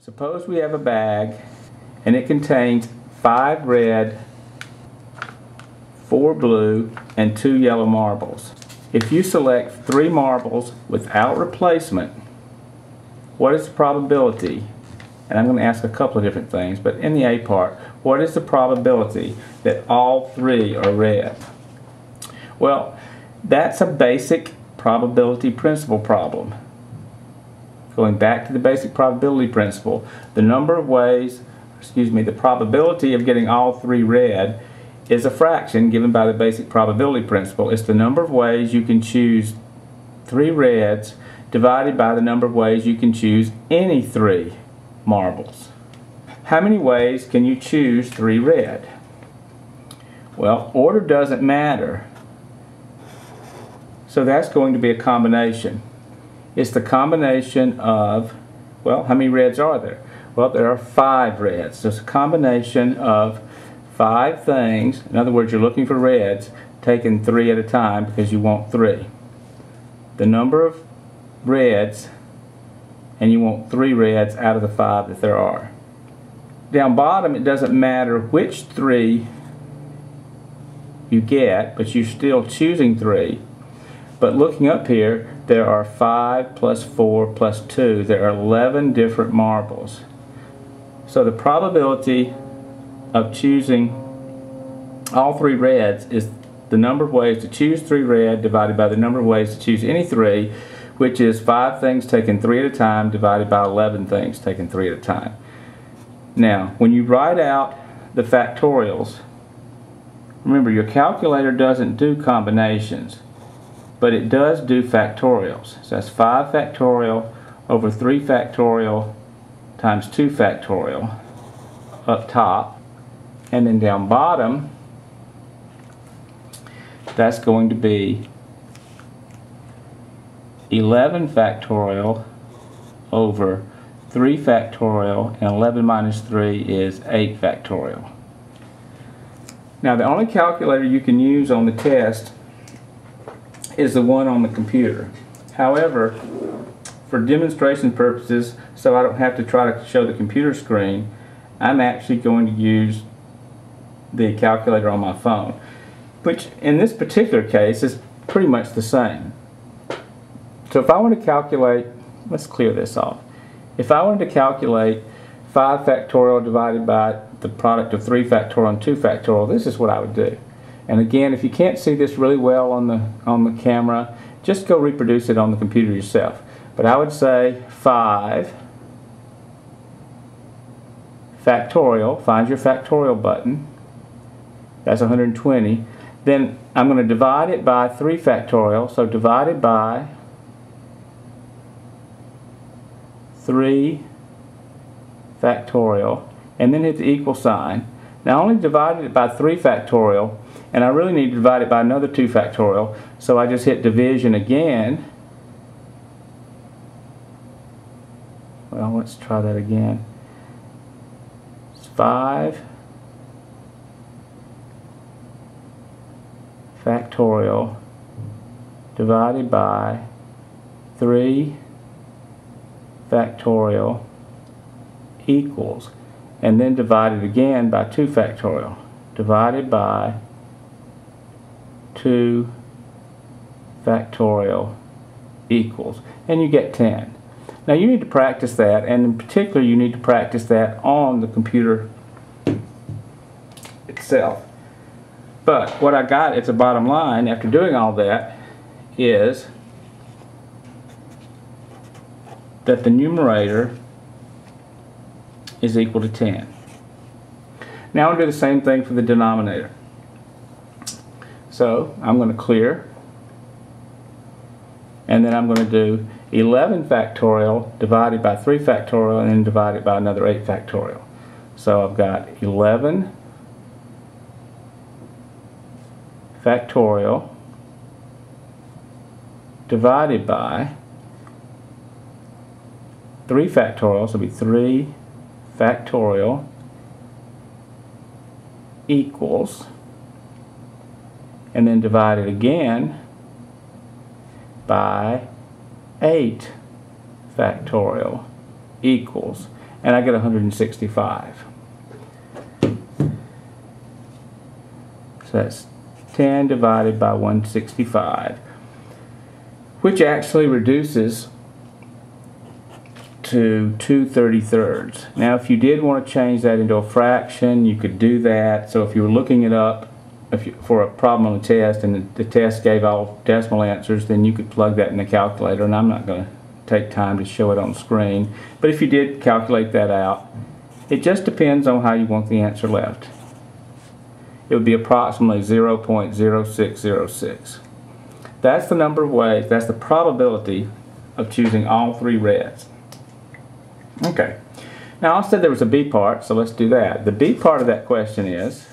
Suppose we have a bag and it contains 5 red, 4 blue, and 2 yellow marbles. If you select 3 marbles without replacement, what is the probability? And I'm going to ask a couple of different things, but in the A part, what is the probability that all 3 are red? Well, that's a basic probability principle problem. Going back to the basic probability principle, the probability of getting all 3 red is a fraction given by the basic probability principle. It's the number of ways you can choose 3 reds divided by the number of ways you can choose any 3 marbles. How many ways can you choose 3 red? Well, order doesn't matter. So that's going to be a combination. It's the combination of, well, how many reds are there? Well, there are 5 reds. So it's a combination of 5 things. In other words, you're looking for reds, taking 3 at a time because you want 3. The number of reds, and you want 3 reds out of the 5 that there are. Down bottom, it doesn't matter which 3 you get, but you're still choosing 3. But looking up here, there are 5 plus 4 plus 2. There are 11 different marbles. So the probability of choosing all 3 reds is the number of ways to choose 3 red divided by the number of ways to choose any 3, which is 5 things taken 3 at a time divided by 11 things taken 3 at a time. Now, when you write out the factorials, remember your calculator doesn't do combinations, but it does do factorials. So that's 5 factorial over 3 factorial times 2 factorial up top. And then down bottom, that's going to be 11 factorial over 3 factorial, and 11 minus 3 is 8 factorial. Now the only calculator you can use on the test is the one on the computer. However, for demonstration purposes, so I don't have to try to show the computer screen, I'm actually going to use the calculator on my phone, which in this particular case is pretty much the same. So if I want to calculate, let's clear this off. If I wanted to calculate 5 factorial divided by the product of 3 factorial and 2 factorial, this is what I would do. And again, if you can't see this really well on the camera, just go reproduce it on the computer yourself. But I would say 5 factorial, find your factorial button, that's 120. Then I'm going to divide it by 3 factorial, so divided by 3 factorial, and then hit the equal sign. Now I only divided it by 3 factorial, and I really need to divide it by another 2 factorial, so I just hit division again. Well, let's try that again. It's 5 factorial divided by 3 factorial equals, and then divide it again by 2 factorial divided by 2 factorial equals, and you get 10. Now you need to practice that, and in particular you need to practice that on the computer itself. But what I got at the bottom line after doing all that is that the numerator is equal to 10. Now I'll do the same thing for the denominator. So I'm going to clear, and then I'm going to do 11 factorial divided by 3 factorial, and then divide it by another 8 factorial. So I've got 11 factorial divided by 3 factorial, so it'll be 3 factorial equals, and then divide it again by 8 factorial equals, and I get 165. So that's 10 divided by 165, which actually reduces to 2/33. Now if you did want to change that into a fraction, you could do that. So if you were looking it up for a problem on the test and the test gave all decimal answers, then you could plug that in the calculator, and I'm not going to take time to show it on the screen. But if you did calculate that out, it just depends on how you want the answer left. It would be approximately 0.0606. That's the number of ways, that's the probability of choosing all three reds. Okay, now I said there was a B part, so let's do that. The B part of that question is,